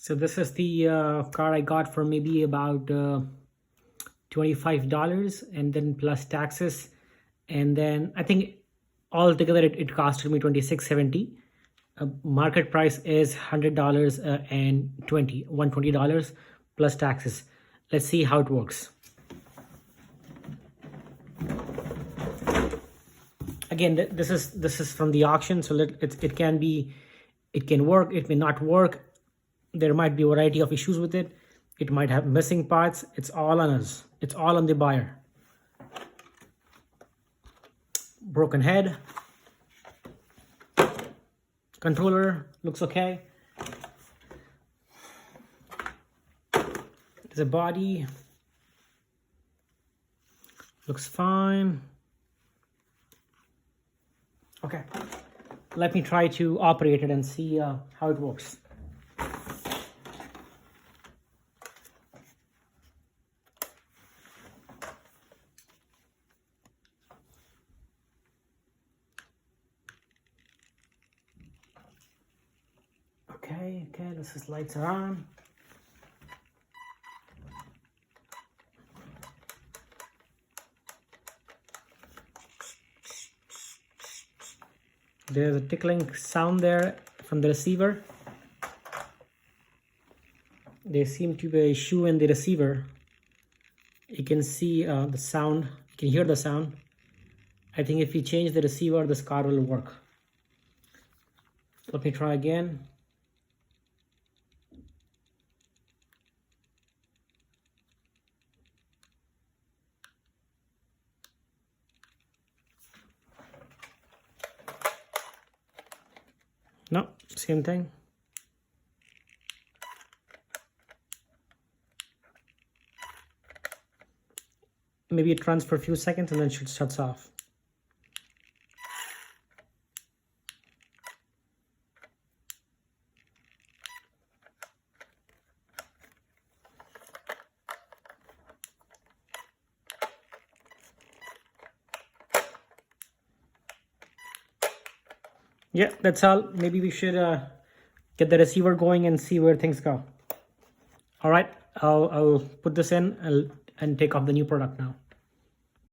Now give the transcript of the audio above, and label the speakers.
Speaker 1: So this is the car I got for maybe about $25, and then plus taxes, and then I think altogether it costed me $26.70. Market price is $100 and $120 plus taxes. Let's see how it works. Again, this is from the auction, so it can work, it may not work. There might be a variety of issues with it. It might have missing parts. It's all on us. It's all on the buyer. Broken head. Controller looks okay. The body looks fine. Okay, let me try to operate it and see how it works. Okay, this is lights are on. There's a tickling sound there from the receiver. There seems to be a issue in the receiver. You can see the sound, you can hear the sound. I think if you change the receiver, this car will work. Let me try again. No, same thing. Maybe it runs for a few seconds and then it shuts off. Yeah, that's all. Maybe we should get the receiver going and see where things go. All right, I'll put this in and take off the new product now.